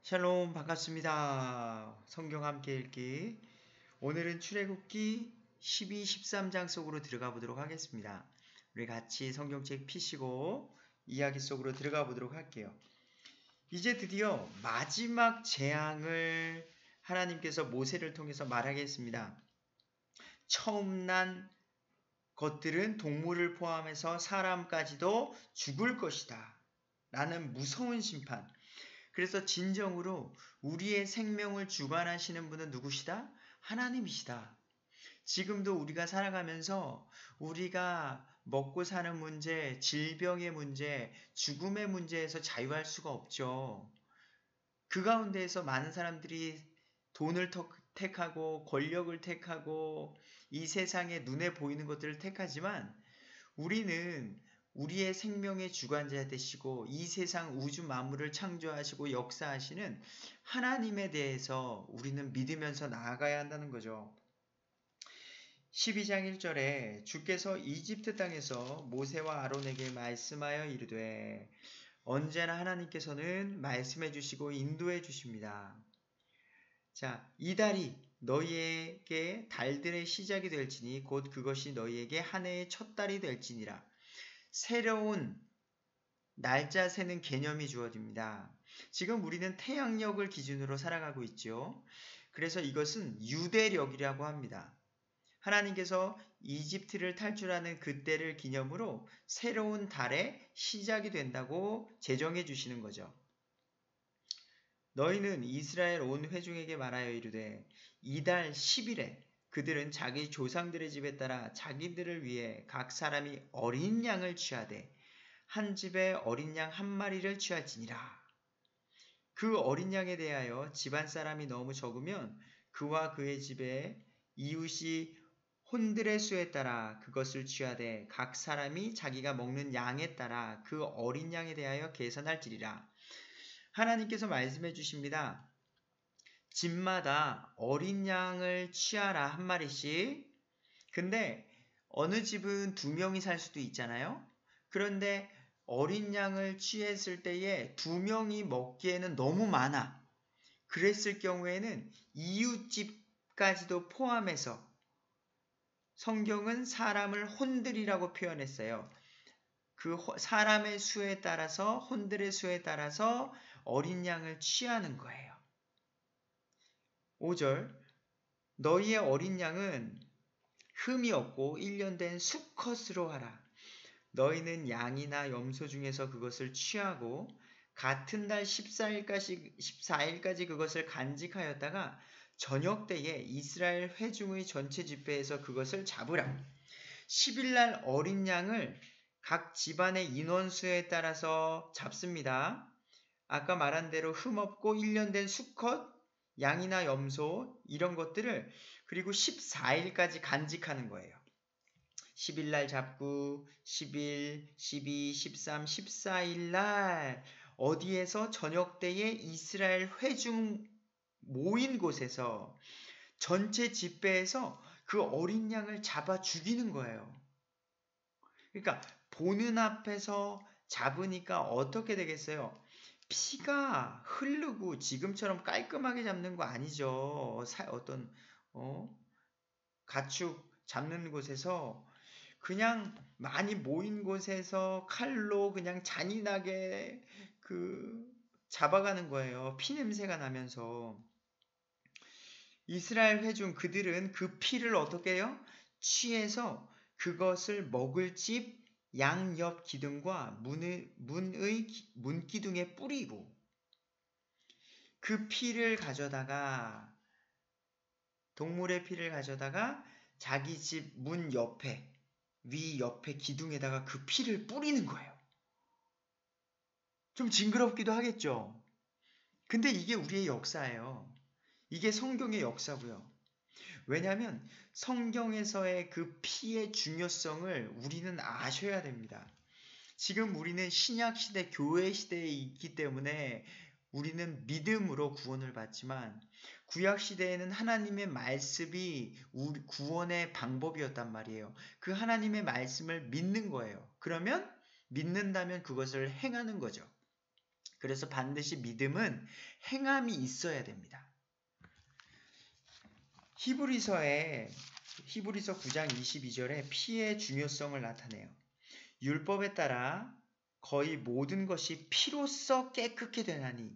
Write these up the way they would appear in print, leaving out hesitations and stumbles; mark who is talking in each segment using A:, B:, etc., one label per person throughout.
A: 샬롬 반갑습니다. 성경 함께 읽기. 오늘은 출애굽기 12, 13장 속으로 들어가 보도록 하겠습니다. 우리 같이 성경책 피시고 이야기 속으로 들어가 보도록 할게요. 이제 드디어 마지막 재앙을 하나님께서 모세를 통해서 말하겠습니다. 처음 난 것들은 동물을 포함해서 사람까지도 죽을 것이다. 라는 무서운 심판. 그래서 진정으로 우리의 생명을 주관하시는 분은 누구시다? 하나님이시다. 지금도 우리가 살아가면서 우리가 먹고 사는 문제, 질병의 문제, 죽음의 문제에서 자유할 수가 없죠. 그 가운데에서 많은 사람들이 돈을 택하고 권력을 택하고 이 세상에 눈에 보이는 것들을 택하지만 우리는 우리의 생명의 주관자 되시고 이 세상 우주 만물을 창조하시고 역사하시는 하나님에 대해서 우리는 믿으면서 나아가야 한다는 거죠. 12장 1절에 주께서 이집트 땅에서 모세와 아론에게 말씀하여 이르되 언제나 하나님께서는 말씀해 주시고 인도해 주십니다. 자, 이 달이 너희에게 달들의 시작이 될지니 곧 그것이 너희에게 한 해의 첫 달이 될지니라. 새로운 날짜 세는 개념이 주어집니다. 지금 우리는 태양력을 기준으로 살아가고 있죠. 그래서 이것은 유대력이라고 합니다. 하나님께서 이집트를 탈출하는 그때를 기념으로 새로운 달의 시작이 된다고 제정해 주시는 거죠. 너희는 이스라엘 온 회중에게 말하여 이르되 이달 10일에 그들은 자기 조상들의 집에 따라 자기들을 위해 각 사람이 어린 양을 취하되 한 집에 어린 양 한 마리를 취할지니라. 그 어린 양에 대하여 집안 사람이 너무 적으면 그와 그의 집에 이웃이 혼들의 수에 따라 그것을 취하되 각 사람이 자기가 먹는 양에 따라 그 어린 양에 대하여 계산할지니라. 하나님께서 말씀해 주십니다. 집마다 어린 양을 취하라 한 마리씩. 근데 어느 집은 2명이 살 수도 있잖아요. 그런데 어린 양을 취했을 때에 2명이 먹기에는 너무 많아. 그랬을 경우에는 이웃집까지도 포함해서 성경은 사람을 혼들이라고 표현했어요. 그 사람의 수에 따라서 혼들의 수에 따라서 어린 양을 취하는 거예요. 5절 너희의 어린 양은 흠이 없고 1년 된 수컷으로 하라. 너희는 양이나 염소 중에서 그것을 취하고 같은 달 14일까지 그것을 간직하였다가 저녁 때에 이스라엘 회중의 전체 집회에서 그것을 잡으라. 10일날 어린 양을 각 집안의 인원수에 따라서 잡습니다. 아까 말한 대로 흠없고 1년 된 수컷, 양이나 염소 이런 것들을 그리고 14일까지 간직하는 거예요. 10일날 잡고 10일, 12, 13, 14일날 어디에서 저녁 때에 이스라엘 회중 모인 곳에서 전체 집회에서 그 어린 양을 잡아 죽이는 거예요. 그러니까 보는 앞에서 잡으니까 어떻게 되겠어요? 피가 흐르고 지금처럼 깔끔하게 잡는 거 아니죠. 어떤 가축 잡는 곳에서 그냥 많이 모인 곳에서 칼로 그냥 잔인하게 잡아가는 거예요. 피 냄새가 나면서. 이스라엘 회중 그들은 그 피를 어떻게 해요? 취해서 그것을 먹을 집 양옆 기둥과 문기둥에 뿌리고 그 피를 가져다가 동물의 피를 가져다가 자기 집 문 옆에 위 옆에 기둥에다가 그 피를 뿌리는 거예요. 좀 징그럽기도 하겠죠. 근데 이게 우리의 역사예요. 이게 성경의 역사고요. 왜냐하면 성경에서의 그 피의 중요성을 우리는 아셔야 됩니다. 지금 우리는 신약시대 교회 시대에 있기 때문에 우리는 믿음으로 구원을 받지만 구약시대에는 하나님의 말씀이 우리 구원의 방법이었단 말이에요. 그 하나님의 말씀을 믿는 거예요. 그러면 믿는다면 그것을 행하는 거죠. 그래서 반드시 믿음은 행함이 있어야 됩니다. 히브리서 9장 22절에 피의 중요성을 나타내요. 율법에 따라 거의 모든 것이 피로써 깨끗게 되나니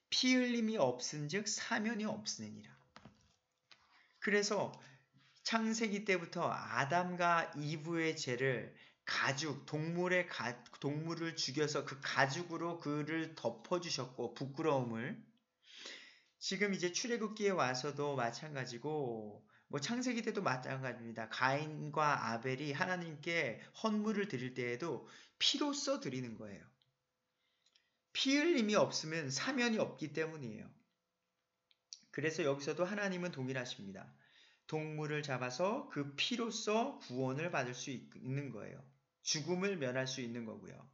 A: 피 흘림이 없은즉 사면이 없으니라. 그래서 창세기 때부터 아담과 이브의 죄를 가죽, 동물을 죽여서 그 가죽으로 그를 덮어주셨고 부끄러움을 지금 이제 출애굽기에 와서도 마찬가지고 뭐 창세기 때도 마찬가지입니다. 가인과 아벨이 하나님께 헌물을 드릴 때에도 피로써 드리는 거예요. 피 흘림이 없으면 사면이 없기 때문이에요. 그래서 여기서도 하나님은 동일하십니다. 동물을 잡아서 그 피로써 구원을 받을 수 있는 거예요. 죽음을 면할 수 있는 거고요.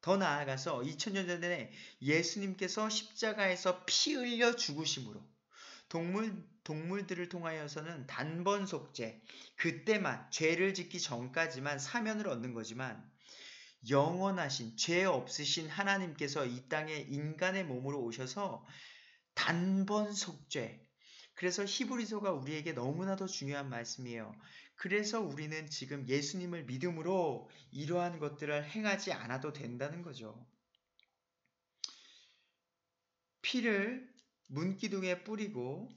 A: 더 나아가서 2000년 전에 예수님께서 십자가에서 피 흘려 죽으심으로 동물들을 통하여서는 단번 속죄, 그때만 죄를 짓기 전까지만 사면을 얻는 거지만 영원하신 죄 없으신 하나님께서 이 땅에 인간의 몸으로 오셔서 단번 속죄. 그래서 히브리서가 우리에게 너무나도 중요한 말씀이에요. 그래서 우리는 지금 예수님을 믿음으로 이러한 것들을 행하지 않아도 된다는 거죠. 피를 문기둥에 뿌리고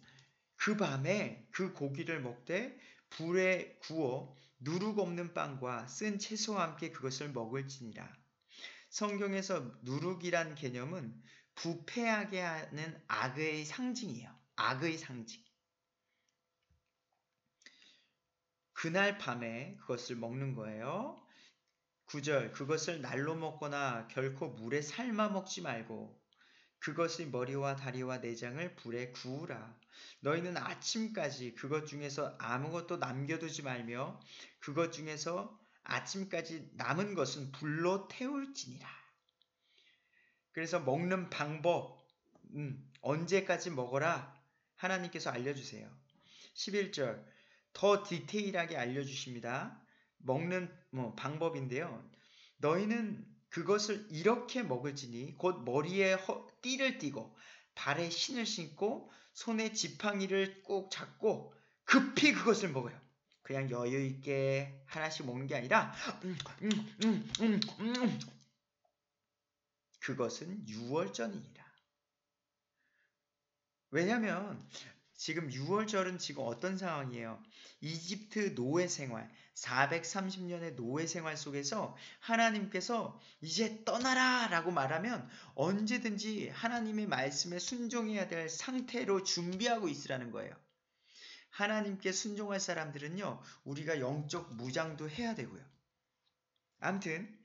A: 그 밤에 그 고기를 먹되 불에 구워 누룩 없는 빵과 쓴 채소와 함께 그것을 먹을지니라. 성경에서 누룩이란 개념은 부패하게 하는 악의 상징이에요. 악의 상징. 그날 밤에 그것을 먹는 거예요. 9절 그것을 날로 먹거나 결코 물에 삶아 먹지 말고 그것의 머리와 다리와 내장을 불에 구우라. 너희는 아침까지 그것 중에서 아무것도 남겨두지 말며 그것 중에서 아침까지 남은 것은 불로 태울지니라. 그래서 먹는 방법 언제까지 먹어라 하나님께서 알려주세요. 11절 더 디테일하게 알려주십니다. 먹는 방법인데요. 너희는 그것을 이렇게 먹을지니 곧 머리에 띠를 띠고 발에 신을 신고 손에 지팡이를 꼭 잡고 급히 그것을 먹어요. 그냥 여유 있게 하나씩 먹는 게 아니라 그것은 유월절이니라. 왜냐하면 지금 6월절은 지금 어떤 상황이에요? 이집트 노예 생활, 430년의 노예 생활 속에서 하나님께서 이제 떠나라 라고 말하면 언제든지 하나님의 말씀에 순종해야 될 상태로 준비하고 있으라는 거예요. 하나님께 순종할 사람들은요, 우리가 영적 무장도 해야 되고요. 아무튼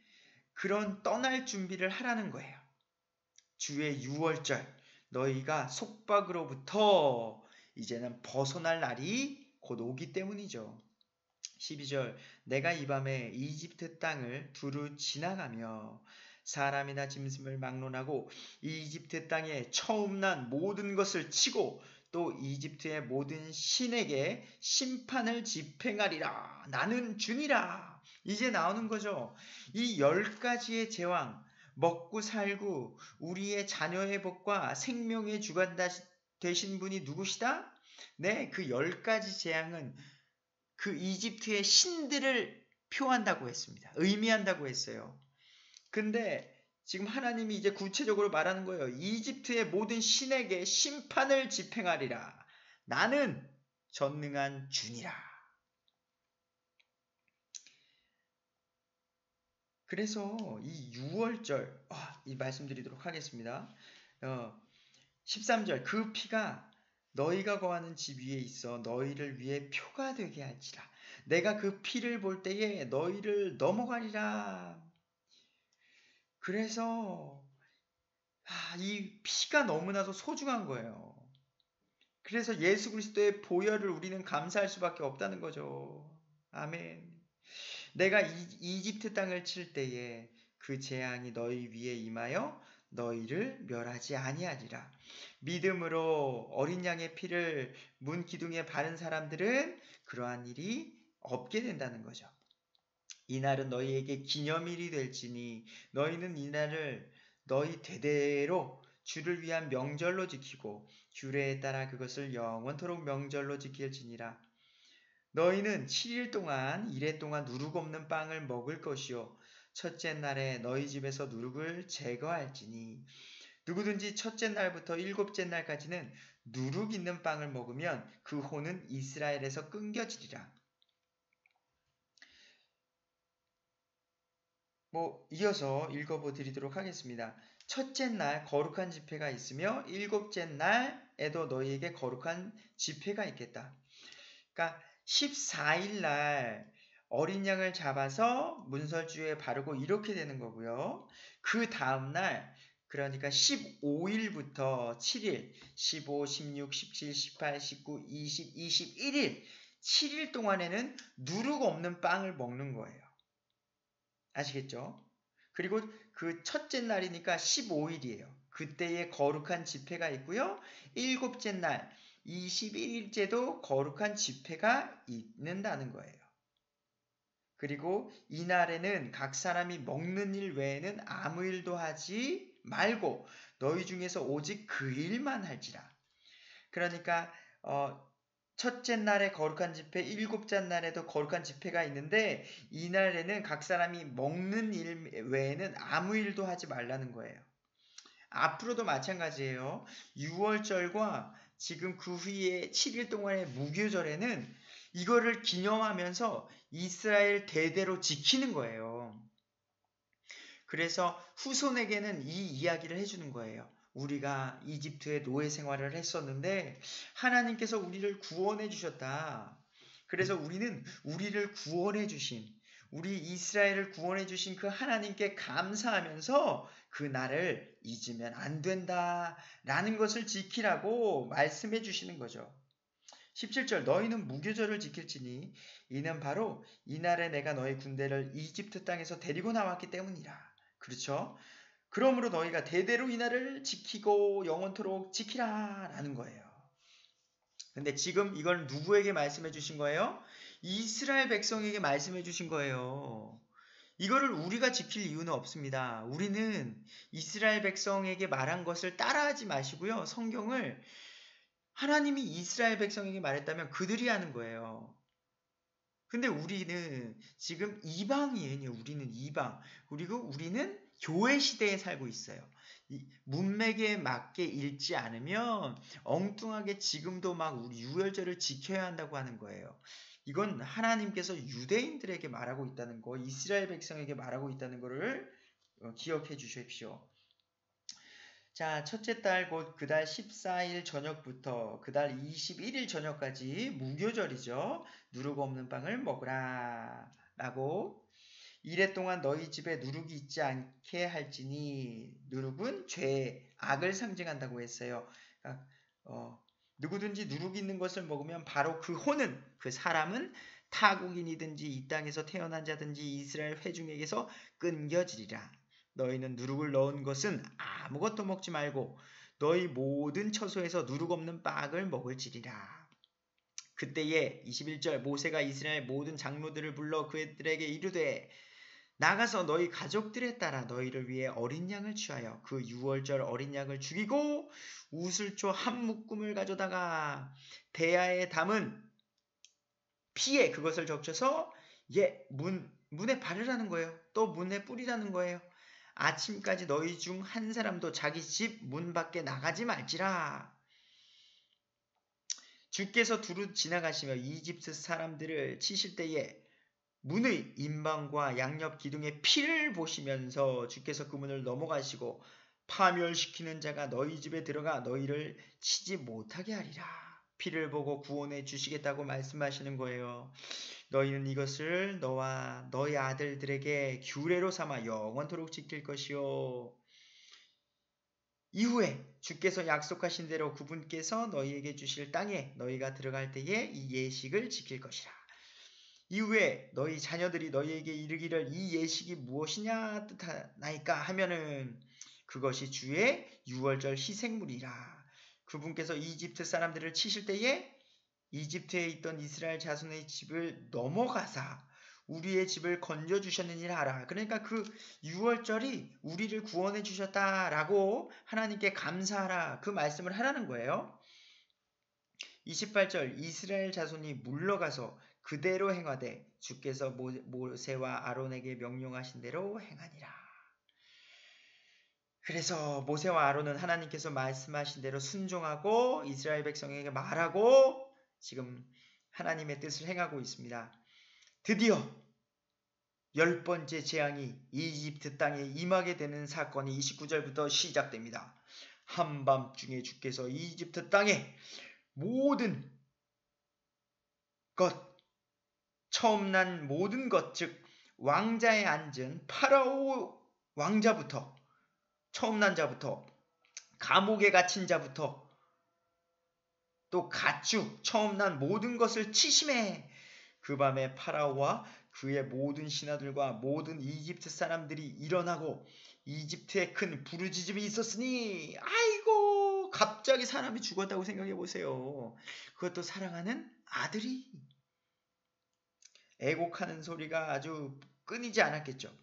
A: 그런 떠날 준비를 하라는 거예요. 주의 6월절, 너희가 속박으로부터 이제는 벗어날 날이 곧 오기 때문이죠. 12절 내가 이 밤에 이집트 땅을 두루 지나가며 사람이나 짐승을 막론하고 이집트 땅에 처음 난 모든 것을 치고 또 이집트의 모든 신에게 심판을 집행하리라. 나는 주니라. 이제 나오는 거죠. 이 10가지의 제왕 먹고 살고 우리의 자녀의 복과 생명의 주관 되신 분이 누구시다? 네, 그 10가지 재앙은 그 이집트의 신들을 표한다고 했습니다. 의미한다고 했어요. 근데 지금 하나님이 이제 구체적으로 말하는 거예요. 이집트의 모든 신에게 심판을 집행하리라. 나는 전능한 주니라. 그래서 이 6월절 이 말씀드리도록 하겠습니다. 13절 그 피가 너희가 거하는 집 위에 있어 너희를 위해 표가 되게 할지라. 내가 그 피를 볼 때에 너희를 넘어가리라. 그래서 이 피가 너무나도 소중한 거예요. 그래서 예수 그리스도의 보혈을 우리는 감사할 수밖에 없다는 거죠. 아멘. 내가 이집트 땅을 칠 때에 그 재앙이 너희 위에 임하여 너희를 멸하지 아니하리라. 믿음으로 어린 양의 피를 문 기둥에 바른 사람들은 그러한 일이 없게 된다는 거죠. 이날은 너희에게 기념일이 될지니 너희는 이날을 너희 대대로 주를 위한 명절로 지키고 규례에 따라 그것을 영원토록 명절로 지킬지니라. 너희는 7일 동안 이레 동안 누룩 없는 빵을 먹을 것이요 첫째 날에 너희 집에서 누룩을 제거할지니 누구든지 첫째 날부터 일곱째 날까지는 누룩 있는 빵을 먹으면 그 혼은 이스라엘에서 끊겨지리라. 이어서 읽어보드리도록 하겠습니다. 첫째 날 거룩한 집회가 있으며 일곱째 날에도 너희에게 거룩한 집회가 있겠다. 그러니까 14일 날 어린 양을 잡아서 문설주에 바르고 이렇게 되는 거고요. 그 다음 날 그러니까 15일부터 7일, 15, 16, 17, 18, 19, 20, 21일 7일 동안에는 누룩 없는 빵을 먹는 거예요. 아시겠죠? 그리고 그 첫째 날이니까 15일이에요. 그때에 거룩한 집회가 있고요. 일곱째 날 21일째도 거룩한 집회가 있는다는 거예요. 그리고 이날에는 각 사람이 먹는 일 외에는 아무 일도 하지 말고 너희 중에서 오직 그 일만 할지라. 그러니까 첫째 날에 거룩한 집회, 일곱째 날에도 거룩한 집회가 있는데 이날에는 각 사람이 먹는 일 외에는 아무 일도 하지 말라는 거예요. 앞으로도 마찬가지예요. 6월절과 지금 그 후에 7일 동안의 무교절에는 이거를 기념하면서 이스라엘 대대로 지키는 거예요. 그래서 후손에게는 이 이야기를 해주는 거예요. 우리가 이집트의 노예 생활을 했었는데 하나님께서 우리를 구원해 주셨다. 그래서 우리는 우리를 구원해 주신 우리 이스라엘을 구원해 주신 그 하나님께 감사하면서 그 날을 잊으면 안 된다라는 것을 지키라고 말씀해 주시는 거죠. 17절 너희는 무교절을 지킬지니 이는 바로 이날에 내가 너희 군대를 이집트 땅에서 데리고 나왔기 때문이라. 그렇죠? 그러므로 너희가 대대로 이 날을 지키고 영원토록 지키라 라는 거예요. 근데 지금 이걸 누구에게 말씀해 주신 거예요? 이스라엘 백성에게 말씀해 주신 거예요. 이거를 우리가 지킬 이유는 없습니다. 우리는 이스라엘 백성에게 말한 것을 따라하지 마시고요. 성경을 하나님이 이스라엘 백성에게 말했다면 그들이 하는 거예요. 근데 우리는 지금 이방이에요. 우리는 이방. 그리고 우리는 교회 시대에 살고 있어요. 문맥에 맞게 읽지 않으면 엉뚱하게 지금도 막 우리 유월절을 지켜야 한다고 하는 거예요. 이건 하나님께서 유대인들에게 말하고 있다는 거, 이스라엘 백성에게 말하고 있다는 거를 기억해 주십시오. 자, 첫째 달 곧 그달 14일 저녁부터 그달 21일 저녁까지 무교절이죠. 누룩 없는 빵을 먹으라 라고 이래 동안 너희 집에 누룩이 있지 않게 할지니 누룩은 죄, 악을 상징한다고 했어요. 그러니까, 누구든지 누룩 있는 것을 먹으면 바로 그 혼은 그 사람은 타국인이든지 이 땅에서 태어난 자든지 이스라엘 회중에게서 끊겨지리라. 너희는 누룩을 넣은 것은 아무것도 먹지 말고 너희 모든 처소에서 누룩 없는 빵을 먹을지리라. 그때에 21절 모세가 이스라엘 모든 장로들을 불러 그들에게 이르되 나가서 너희 가족들에 따라 너희를 위해 어린 양을 취하여 그 6월절 어린 양을 죽이고 우슬초 한 묶음을 가져다가 대야에 담은 피에 그것을 적셔서 문에 바르라는 거예요. 또 문에 뿌리라는 거예요. 아침까지 너희 중 한 사람도 자기 집 문 밖에 나가지 말지라. 주께서 두루 지나가시며 이집트 사람들을 치실 때에 문의 임방과 양옆 기둥의 피를 보시면서 주께서 그 문을 넘어가시고 파멸시키는 자가 너희 집에 들어가 너희를 치지 못하게 하리라. 피를 보고 구원해 주시겠다고 말씀하시는 거예요. 너희는 이것을 너와 너희 아들들에게 규례로 삼아 영원토록 지킬 것이요. 이후에 주께서 약속하신 대로 그분께서 너희에게 주실 땅에 너희가 들어갈 때에 이 예식을 지킬 것이라. 이후에 너희 자녀들이 너희에게 이르기를 이 예식이 무엇이냐 뜻하나이까 하면은 그것이 주의 유월절 희생물이라. 그분께서 이집트 사람들을 치실 때에 이집트에 있던 이스라엘 자손의 집을 넘어가사 우리의 집을 건져주셨느니라 하라. 그러니까 그 유월절이 우리를 구원해 주셨다라고 하나님께 감사하라. 그 말씀을 하라는 거예요. 28절 이스라엘 자손이 물러가서 그대로 행하되 주께서 모세와 아론에게 명령하신 대로 행하니라. 그래서 모세와 아론은 하나님께서 말씀하신 대로 순종하고 이스라엘 백성에게 말하고 지금 하나님의 뜻을 행하고 있습니다. 드디어 10번째 재앙이 이집트 땅에 임하게 되는 사건이 29절부터 시작됩니다. 한밤중에 주께서 이집트 땅에 모든 것, 처음 난 모든 것, 즉 왕자에 앉은 파라오 왕자부터, 처음 난 자부터, 감옥에 갇힌 자부터, 또 가축, 처음 난 모든 것을 치심해. 그 밤에 파라오와 그의 모든 신하들과 모든 이집트 사람들이 일어나고 이집트에 큰 부르짖음이 있었으니, 아이고 갑자기 사람이 죽었다고 생각해 보세요. 그것도 사랑하는 아들이. 애곡하는 소리가 아주 끊이지 않았겠죠.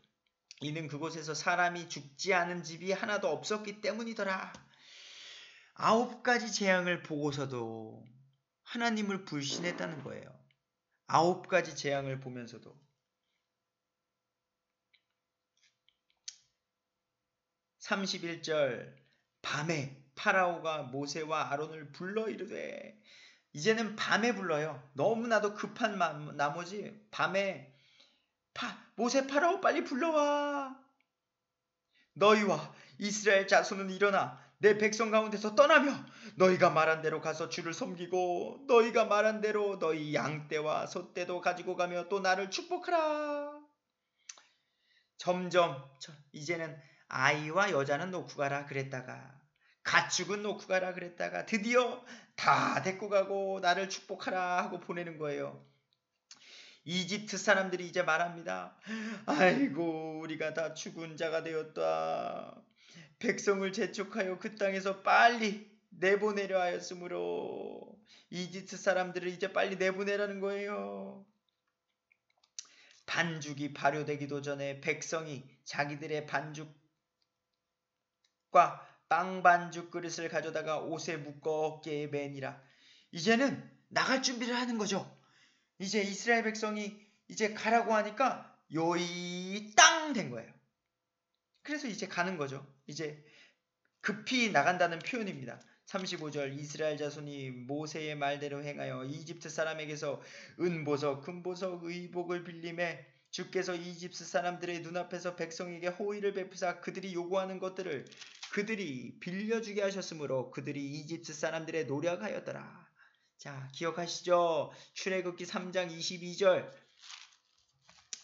A: 이는 그곳에서 사람이 죽지 않은 집이 하나도 없었기 때문이더라. 9가지 재앙을 보고서도 하나님을 불신했다는 거예요. 9가지 재앙을 보면서도. 31절 밤에 파라오가 모세와 아론을 불러 이르되, 이제는 밤에 불러요. 너무나도 급한 나머지 밤에 모세 파라오 빨리 불러와. 너희와 이스라엘 자손은 일어나 내 백성 가운데서 떠나며 너희가 말한 대로 가서 주를 섬기고 너희가 말한 대로 너희 양떼와 소떼도 가지고 가며 또 나를 축복하라. 점점 이제는 아이와 여자는 놓고 가라 그랬다가 가축은 놓고 가라 그랬다가 드디어 다 데리고 가고 나를 축복하라 하고 보내는 거예요. 이집트 사람들이 이제 말합니다. 아이고 우리가 다 죽은 자가 되었다. 백성을 재촉하여 그 땅에서 빨리 내보내려 하였으므로 이집트 사람들을 이제 빨리 내보내라는 거예요. 반죽이 발효되기도 전에 백성이 자기들의 반죽과 빵 반죽 그릇을 가져다가 옷에 묶어 어깨에 매니라. 이제는 나갈 준비를 하는 거죠. 이제 이스라엘 백성이 이제 가라고 하니까 요이 땅 된 거예요. 그래서 이제 가는 거죠. 이제 급히 나간다는 표현입니다. 35절 이스라엘 자손이 모세의 말대로 행하여 이집트 사람에게서 은보석, 금보석, 의복을 빌림에 주께서 이집트 사람들의 눈앞에서 백성에게 호의를 베푸사 그들이 요구하는 것들을 그들이 빌려주게 하셨으므로 그들이 이집트 사람들의 노력하였더라. 자, 기억하시죠? 출애굽기 3장 22절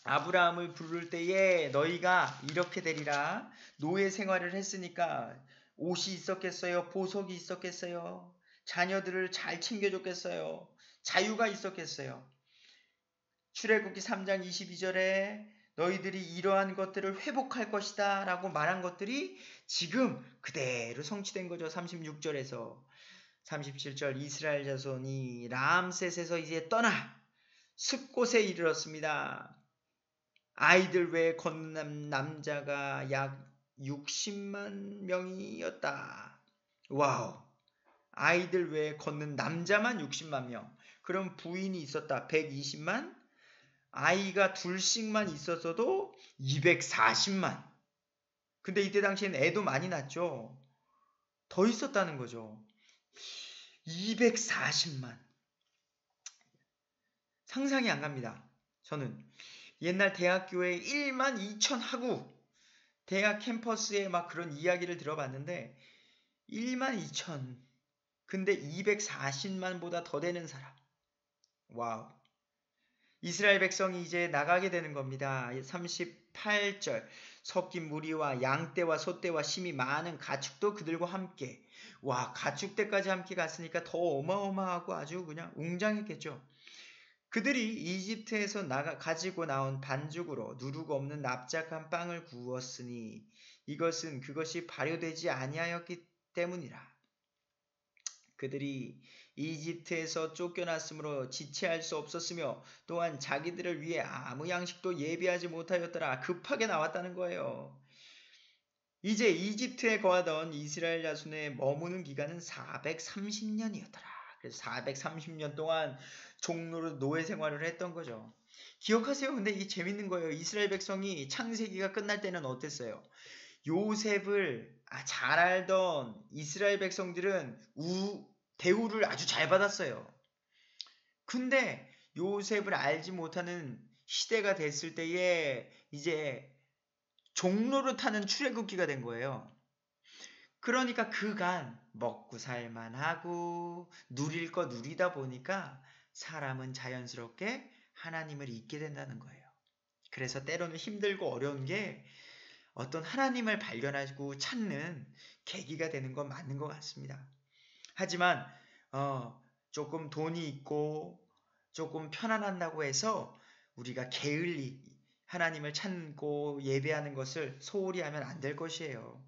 A: 아브라함을 부를 때에 너희가 이렇게 되리라. 노예 생활을 했으니까 옷이 있었겠어요? 보석이 있었겠어요? 자녀들을 잘 챙겨줬겠어요? 자유가 있었겠어요? 출애굽기 3장 22절에 너희들이 이러한 것들을 회복할 것이다 라고 말한 것들이 지금 그대로 성취된 거죠. 36절에서 37절 이스라엘 자손이 람셋에서 이제 떠나 숲곳에 이르렀습니다. 아이들 외에 걷는 남자가 약 60만 명이었다. 와우. 아이들 외에 걷는 남자만 60만 명. 그럼 부인이 있었다. 120만. 아이가 둘씩만 있었어도 240만. 근데 이때 당시엔 애도 많이 낳죠. 더 있었다는 거죠. 240만. 상상이 안 갑니다. 저는 옛날 대학교에 1만 2천 학우, 대학 캠퍼스에 막 그런 이야기를 들어봤는데 1만 2천. 근데 240만보다 더 되는 사람. 와우. 이스라엘 백성이 이제 나가게 되는 겁니다. 38절 섞인 무리와 양떼와 소떼와 심이 많은 가축도 그들과 함께. 와, 가축떼까지 함께 갔으니까 더 어마어마하고 아주 그냥 웅장했겠죠. 그들이 이집트에서 가지고 나온 반죽으로 누룩 없는 납작한 빵을 구웠으니 이것은 그것이 발효되지 아니하였기 때문이라. 그들이 이집트에서 쫓겨났으므로 지체할 수 없었으며 또한 자기들을 위해 아무 양식도 예비하지 못하였더라. 급하게 나왔다는 거예요. 이제 이집트에 거하던 이스라엘 자손의 머무는 기간은 430년이었더라. 그래서 430년 동안 종로로 노예 생활을 했던 거죠. 기억하세요? 근데 이게 재밌는 거예요. 이스라엘 백성이 창세기가 끝날 때는 어땠어요? 요셉을 잘 알던 이스라엘 백성들은 대우를 아주 잘 받았어요. 근데 요셉을 알지 못하는 시대가 됐을 때에 이제 종로를 타는 출애굽기가 된 거예요. 그러니까 그간 먹고 살만하고 누릴 거 누리다 보니까 사람은 자연스럽게 하나님을 잊게 된다는 거예요. 그래서 때로는 힘들고 어려운 게 어떤 하나님을 발견하고 찾는 계기가 되는 건 맞는 것 같습니다. 하지만 조금 돈이 있고 조금 편안한다고 해서 우리가 게을리 하나님을 찾고 예배하는 것을 소홀히 하면 안 될 것이에요.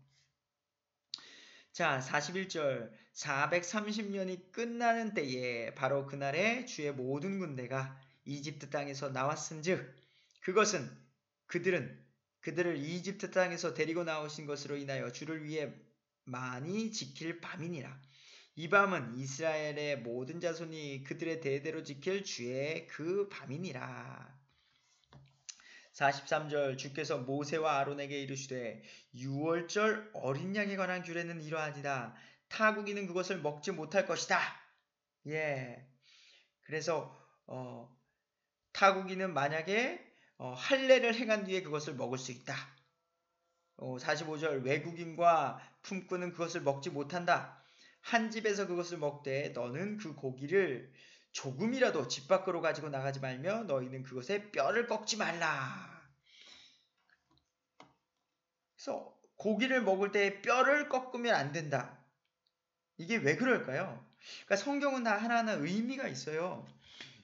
A: 자, 41절 430년이 끝나는 때에 바로 그날에 주의 모든 군대가 이집트 땅에서 나왔은즉 그것은 그들을 이집트 땅에서 데리고 나오신 것으로 인하여 주를 위해 많이 지킬 밤이니라. 이 밤은 이스라엘의 모든 자손이 그들의 대대로 지킬 주의 그 밤이니라. 43절 주께서 모세와 아론에게 이르시되 유월절 어린 양에 관한 규례는 이러하니라. 타국인은 그것을 먹지 못할 것이다. 예. 그래서 타국인은 만약에 할례를 행한 뒤에 그것을 먹을 수 있다. 45절 외국인과 품꾼은 그것을 먹지 못한다. 한 집에서 그것을 먹되 너는 그 고기를 조금이라도 집 밖으로 가지고 나가지 말며 너희는 그것의 뼈를 꺾지 말라. 그래서 고기를 먹을 때 뼈를 꺾으면 안 된다. 이게 왜 그럴까요? 그러니까 성경은 다 하나하나 의미가 있어요.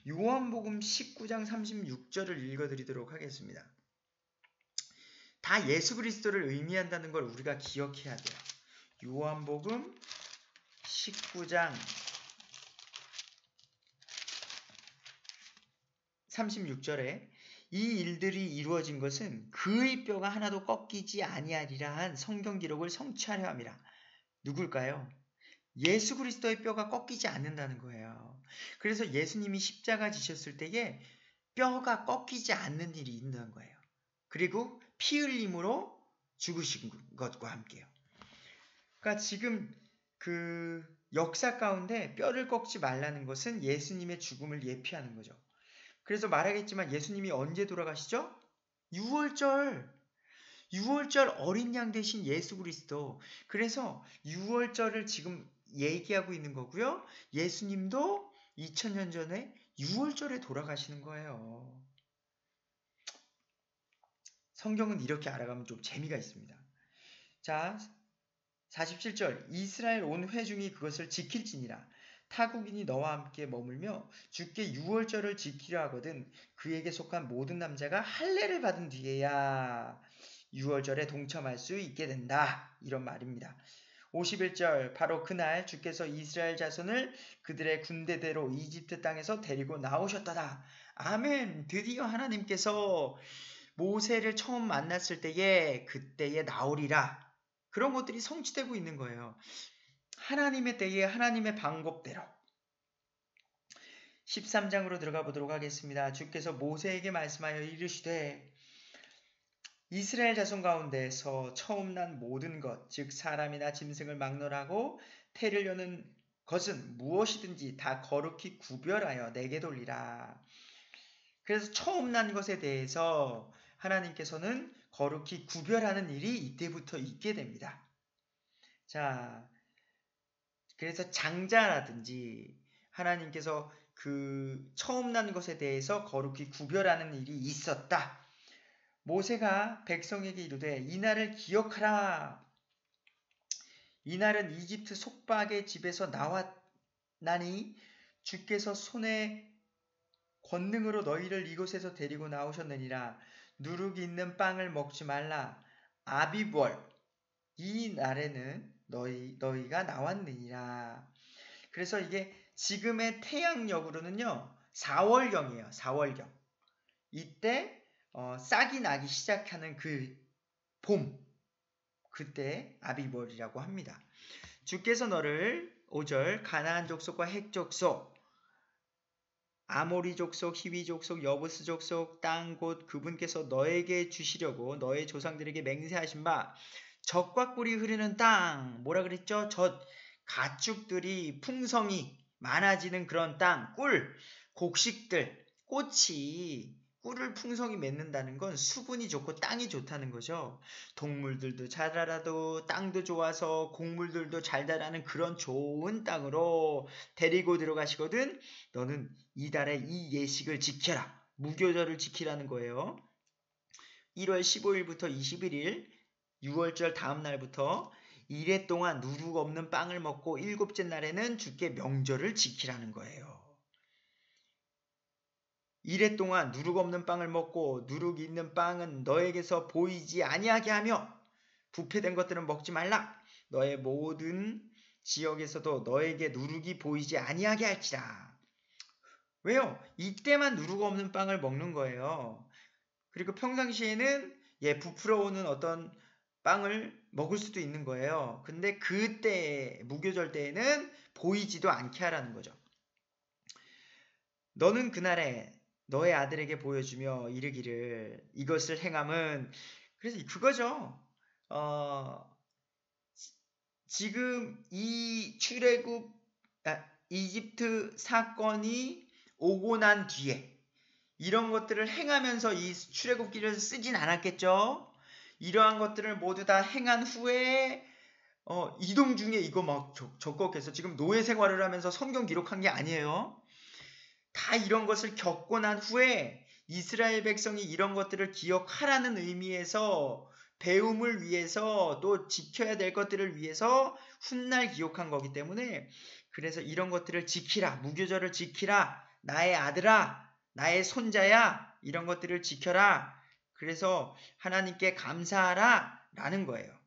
A: 요한복음 19장 36절을 읽어드리도록 하겠습니다. 다 예수 그리스도를 의미한다는 걸 우리가 기억해야 돼요. 요한복음 19장 36절에 이 일들이 이루어진 것은 그의 뼈가 하나도 꺾이지 아니하리라 한 성경 기록을 성취하려 함이라. 누굴까요? 예수 그리스도의 뼈가 꺾이지 않는다는 거예요. 그래서 예수님이 십자가 지셨을 때에 뼈가 꺾이지 않는 일이 있는 거예요. 그리고 피 흘림으로 죽으신 것과 함께요. 그러니까 지금 그 역사 가운데 뼈를 꺾지 말라는 것은 예수님의 죽음을 예피하는 거죠. 그래서 말하겠지만 예수님이 언제 돌아가시죠? 6월절 어린 양 대신 예수 그리스도. 그래서 6월절을 지금 얘기하고 있는 거고요. 예수님도 2000년 전에 6월절에 돌아가시는 거예요. 성경은 이렇게 알아가면 좀 재미가 있습니다. 자, 47절 이스라엘 온 회중이 그것을 지킬지니라. 타국인이 너와 함께 머물며 주께 6월절을 지키려 하거든 그에게 속한 모든 남자가 할례를 받은 뒤에야 6월절에 동참할 수 있게 된다. 이런 말입니다. 51절 바로 그날 주께서 이스라엘 자손을 그들의 군대대로 이집트 땅에서 데리고 나오셨다다. 아멘. 드디어 하나님께서 모세를 처음 만났을 때에 그때에 나오리라. 그런 것들이 성취되고 있는 거예요. 하나님의 때에 하나님의 방법대로. 13장으로 들어가 보도록 하겠습니다. 주께서 모세에게 말씀하여 이르시되 이스라엘 자손 가운데서 처음 난 모든 것, 즉 사람이나 짐승을 막론하고 태를 여는 것은 무엇이든지 다 거룩히 구별하여 내게 돌리라. 그래서 처음 난 것에 대해서 하나님께서는 거룩히 구별하는 일이 이때부터 있게 됩니다. 자, 그래서 장자라든지 하나님께서 그 처음 난 것에 대해서 거룩히 구별하는 일이 있었다. 모세가 백성에게 이르되 이날을 기억하라. 이날은 이집트 속박의 집에서 나왔나니 주께서 손에 권능으로 너희를 이곳에서 데리고 나오셨느니라. 누룩 있는 빵을 먹지 말라. 아비벌 이 날에는 너희가 나왔느니라. 그래서 이게 지금의 태양력으로는요 4월경이에요. 4월경. 이때 싹이 나기 시작하는 그 봄, 그때 아비벌이라고 합니다. 주께서 너를 5절 가나안 족속과 헷 족속 아모리 족속, 히위 족속, 여부스 족속 땅 곧 그분께서 너에게 주시려고 너의 조상들에게 맹세하신 바 젖과 꿀이 흐르는 땅, 뭐라 그랬죠? 젖, 가축들이 풍성이 많아지는 그런 땅, 꿀, 곡식들, 꽃이 꿀을 풍성히 맺는다는 건 수분이 좋고 땅이 좋다는 거죠. 동물들도 잘 자라도 땅도 좋아서 곡물들도 잘 자라는 그런 좋은 땅으로 데리고 들어가시거든. 너는 이달에 이 예식을 지켜라. 무교절을 지키라는 거예요. 1월 15일부터 21일 6월절 다음 날부터 이래 동안 누룩 없는 빵을 먹고 일곱째 날에는 주께 명절을 지키라는 거예요. 이래 동안 누룩 없는 빵을 먹고 누룩 있는 빵은 너에게서 보이지 아니하게 하며 부패된 것들은 먹지 말라. 너의 모든 지역에서도 너에게 누룩이 보이지 아니하게 할지라. 왜요? 이때만 누룩 없는 빵을 먹는 거예요. 그리고 평상시에는 부풀어오는 어떤 빵을 먹을 수도 있는 거예요. 근데 그때 무교절 때에는 보이지도 않게 하라는 거죠. 너는 그날에 너의 아들에게 보여주며 이르기를 이것을 행함은 그래서 그거죠. 지금 이 출애굽 이집트 사건이 오고 난 뒤에 이런 것들을 행하면서 이 출애굽기를 쓰진 않았겠죠. 이러한 것들을 모두 다 행한 후에 이동 중에 이거 막 적극해서 지금 노예 생활을 하면서 성경 기록한 게 아니에요. 다 이런 것을 겪고 난 후에 이스라엘 백성이 이런 것들을 기억하라는 의미에서 배움을 위해서 또 지켜야 될 것들을 위해서 훗날 기록한 거기 때문에 그래서 이런 것들을 지키라. 무교절을 지키라. 나의 아들아. 나의 손자야. 이런 것들을 지켜라. 그래서 하나님께 감사하라. 라는 거예요.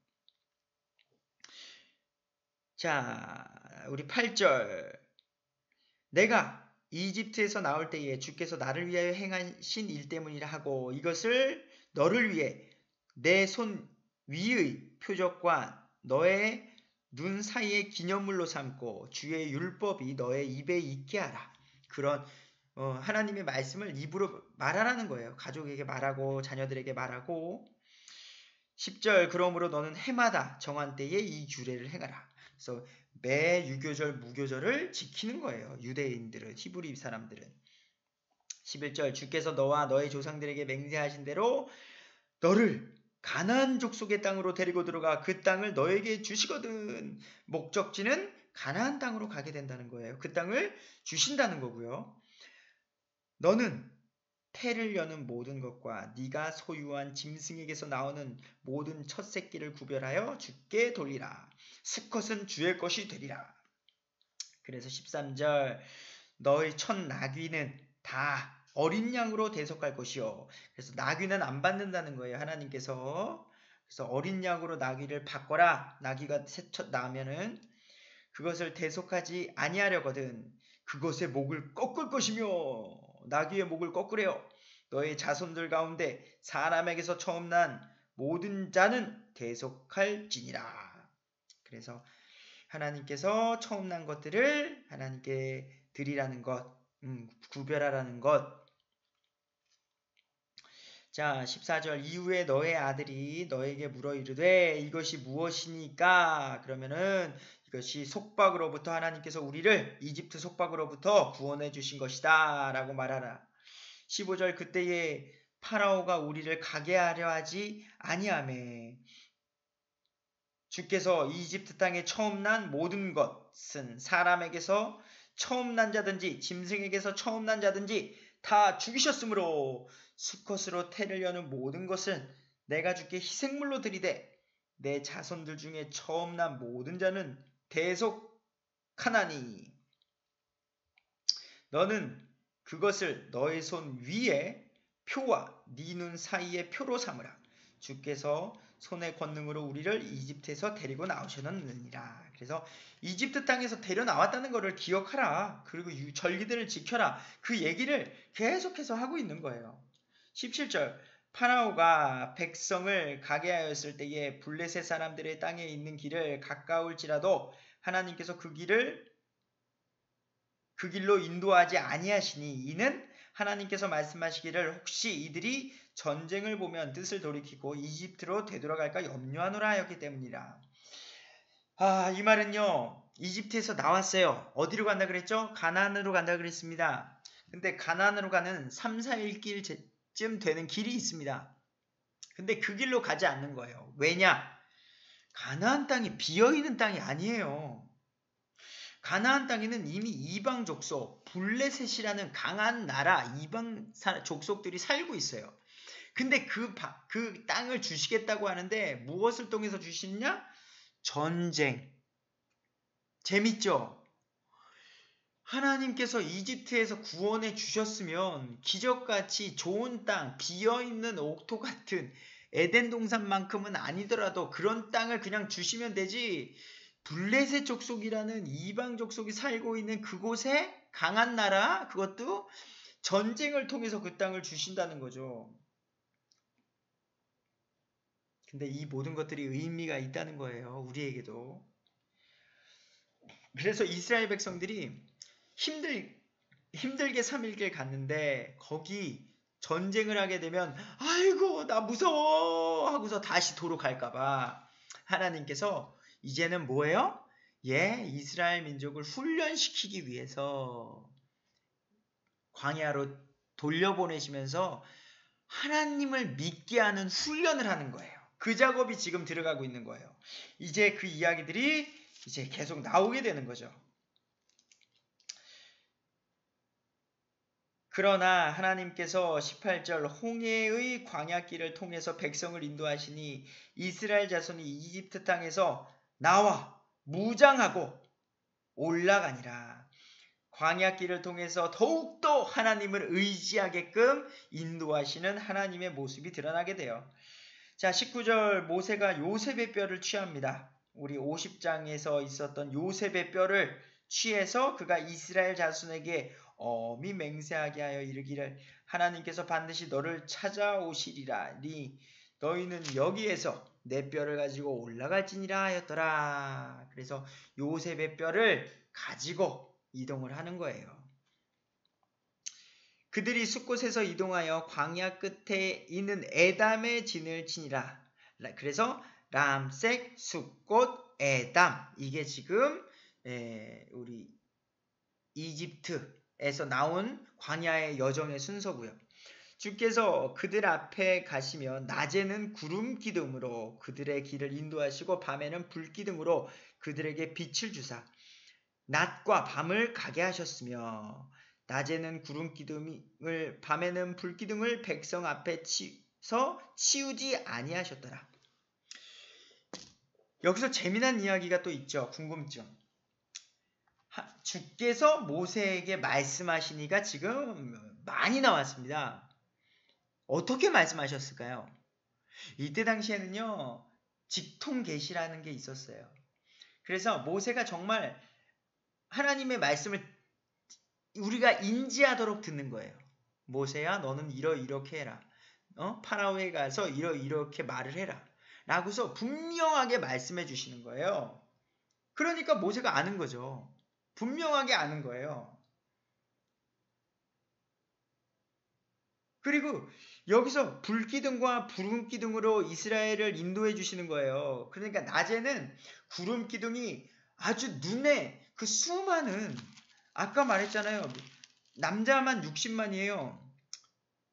A: 자, 우리 8절. 내가 이집트에서 나올 때에 주께서 나를 위하여 행하신 일 때문이라 하고 이것을 너를 위해 내 손 위의 표적과 너의 눈 사이의 기념물로 삼고 주의 율법이 너의 입에 있게 하라. 그런 하나님의 말씀을 입으로 말하라는 거예요. 가족에게 말하고 자녀들에게 말하고 10절 그러므로 너는 해마다 정한 때에 이 규례를 행하라. 그래서 매 유교절 무교절을 지키는 거예요. 유대인들은 히브리 사람들은 11절 주께서 너와 너의 조상들에게 맹세하신 대로 너를 가나안 족속의 땅으로 데리고 들어가 그 땅을 너에게 주시거든. 목적지는 가나안 땅으로 가게 된다는 거예요. 그 땅을 주신다는 거고요. 너는 태를 여는 모든 것과 네가 소유한 짐승에게서 나오는 모든 첫 새끼를 구별하여 주께 돌리라. 수컷은 주의 것이 되리라. 그래서 13절 너의 첫 나귀는 다 어린 양으로 대속할 것이요. 그래서 나귀는 안 받는다는 거예요. 하나님께서. 그래서 어린 양으로 나귀를 바꿔라. 나귀가 첫 나면은 그것을 대속하지 아니하려거든. 그것의 목을 꺾을 것이며 나귀의 목을 꺾으래요. 너의 자손들 가운데 사람에게서 처음 난 모든 자는 대속할지니라. 그래서 하나님께서 처음 난 것들을 하나님께 드리라는 것, 구별하라는 것. 자, 14절 이후에 너의 아들이 너에게 물어 이르되 이것이 무엇이니까? 그러면은 이것이 속박으로부터 하나님께서 우리를 이집트 속박으로부터 구원해 주신 것이다 라고 말하라. 15절 그때에 파라오가 우리를 가게 하려 하지 아니하매 주께서 이집트 땅에 처음 난 모든 것은 사람에게서 처음 난 자든지 짐승에게서 처음 난 자든지 다 죽이셨으므로 수컷으로 태를 여는 모든 것은 내가 주께 희생물로 드리되 내 자손들 중에 처음 난 모든 자는 대속하나니 너는 그것을 너의 손 위에 표와 네 눈 사이의 표로 삼으라. 주께서 손의 권능으로 우리를 이집트에서 데리고 나오셨느니라. 그래서 이집트 땅에서 데려 나왔다는 것을 기억하라. 그리고 절기들을 지켜라. 그 얘기를 계속해서 하고 있는 거예요. 17절 파라오가 백성을 가게 하였을 때에 블레셋 사람들의 땅에 있는 길을 가까울지라도 하나님께서 그 길로 인도하지 아니하시니 이는 하나님께서 말씀하시기를 혹시 이들이 전쟁을 보면 뜻을 돌이키고 이집트로 되돌아갈까 염려하노라 하였기 때문이라. 이 말은요, 이집트에서 나왔어요. 어디로 간다 그랬죠? 가나안으로 간다 그랬습니다. 근데 가나안으로 가는 3, 4일 길쯤 되는 길이 있습니다. 근데 그 길로 가지 않는 거예요. 왜냐? 가나안 땅이 비어있는 땅이 아니에요. 가나안 땅에는 이미 이방 족속, 블레셋이라는 강한 나라, 이방 족속들이 살고 있어요. 근데 그 땅을 주시겠다고 하는데 무엇을 통해서 주시느냐? 전쟁. 재밌죠? 하나님께서 이집트에서 구원해 주셨으면 기적같이 좋은 땅, 비어있는 옥토 같은 에덴 동산만큼은 아니더라도 그런 땅을 그냥 주시면 되지, 블레셋 족속이라는 이방 족속이 살고 있는 그곳에 강한 나라, 그것도 전쟁을 통해서 그 땅을 주신다는 거죠. 근데 이 모든 것들이 의미가 있다는 거예요. 우리에게도. 그래서 이스라엘 백성들이 힘들게 3일길 갔는데 거기 전쟁을 하게 되면 아이고 나 무서워 하고서 다시 도로 갈까봐 하나님께서 이제는 뭐예요? 이스라엘 민족을 훈련시키기 위해서 광야로 돌려보내시면서 하나님을 믿게 하는 훈련을 하는 거예요. 그 작업이 지금 들어가고 있는 거예요. 이제 그 이야기들이 이제 계속 나오게 되는 거죠. 그러나 하나님께서 18절 홍해의 광야길을 통해서 백성을 인도하시니 이스라엘 자손이 이집트 땅에서 나와 무장하고 올라가니라. 광야길을 통해서 더욱더 하나님을 의지하게끔 인도하시는 하나님의 모습이 드러나게 돼요. 자, 19절 모세가 요셉의 뼈를 취합니다. 우리 50장에서 있었던 요셉의 뼈를 취해서 그가 이스라엘 자손에게 엄히 맹세하게 하여 이르기를 하나님께서 반드시 너를 찾아오시리라니 너희는 여기에서 내 뼈를 가지고 올라갈지니라 하였더라. 그래서 요셉의 뼈를 가지고 이동을 하는 거예요. 그들이 숫곳에서 이동하여 광야 끝에 있는 에담의 진을 치니라. 그래서 람색, 숫곳, 에담, 이게 지금 우리 이집트에서 나온 광야의 여정의 순서고요. 주께서 그들 앞에 가시며 낮에는 구름 기둥으로 그들의 길을 인도하시고 밤에는 불 기둥으로 그들에게 빛을 주사 낮과 밤을 가게 하셨으며 낮에는 구름 기둥을 밤에는 불 기둥을 백성 앞에 치우지 아니하셨더라. 여기서 재미난 이야기가 또 있죠. 궁금증. 주께서 모세에게 말씀하시니까 지금 많이 나왔습니다. 어떻게 말씀하셨을까요? 이때 당시에는요, 직통 계시라는 게 있었어요. 그래서 모세가 정말 하나님의 말씀을 우리가 인지하도록 듣는 거예요. 모세야, 너는 이렇게 해라. 파라오에 가서 이렇게 말을 해라. 라고서 분명하게 말씀해 주시는 거예요. 그러니까 모세가 아는 거죠. 분명하게 아는 거예요. 그리고 여기서 불기둥과 구름기둥으로 이스라엘을 인도해 주시는 거예요. 그러니까 낮에는 구름기둥이 아주 눈에 그 수많은, 아까 말했잖아요. 남자만 60만이에요.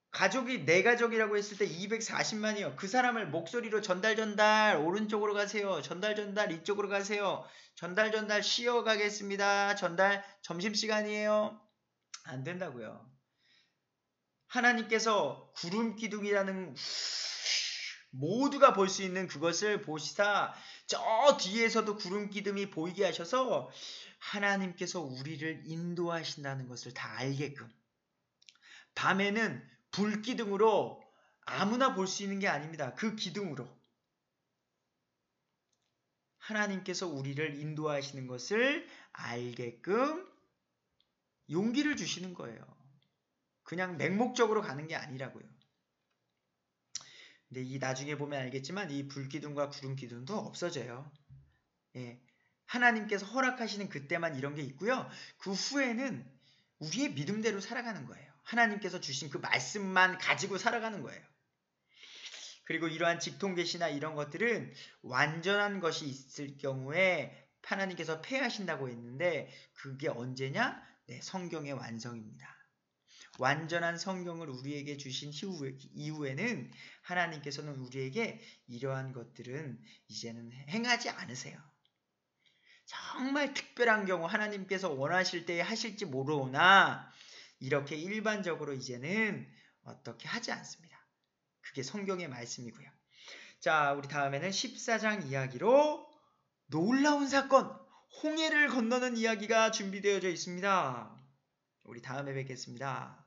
A: 가족이 내 가족이라고 했을 때 240만이요. 그 사람을 목소리로 전달 오른쪽으로 가세요. 전달 이쪽으로 가세요. 전달 쉬어가겠습니다. 전달 점심시간이에요. 안 된다고요. 하나님께서 구름기둥이라는 모두가 볼 수 있는 그것을 보시사 저 뒤에서도 구름기둥이 보이게 하셔서 하나님께서 우리를 인도하신다는 것을 다 알게끔, 밤에는 불기둥으로 아무나 볼 수 있는 게 아닙니다. 그 기둥으로 하나님께서 우리를 인도하시는 것을 알게끔 용기를 주시는 거예요. 그냥 맹목적으로 가는 게 아니라고요. 근데 이 나중에 보면 알겠지만 이 불기둥과 구름기둥도 없어져요. 예. 하나님께서 허락하시는 그때만 이런 게 있고요. 그 후에는 우리의 믿음대로 살아가는 거예요. 하나님께서 주신 그 말씀만 가지고 살아가는 거예요. 그리고 이러한 직통계시나 이런 것들은 완전한 것이 있을 경우에 하나님께서 폐하신다고 했는데 그게 언제냐? 네, 성경의 완성입니다. 완전한 성경을 우리에게 주신 이후에는 하나님께서는 우리에게 이러한 것들은 이제는 행하지 않으세요. 정말 특별한 경우 하나님께서 원하실 때 하실지 모르나 이렇게 일반적으로 이제는 어떻게 하지 않습니다. 그게 성경의 말씀이고요. 자, 우리 다음에는 14장 이야기로 놀라운 사건, 홍해를 건너는 이야기가 준비되어져 있습니다. 우리 다음에 뵙겠습니다.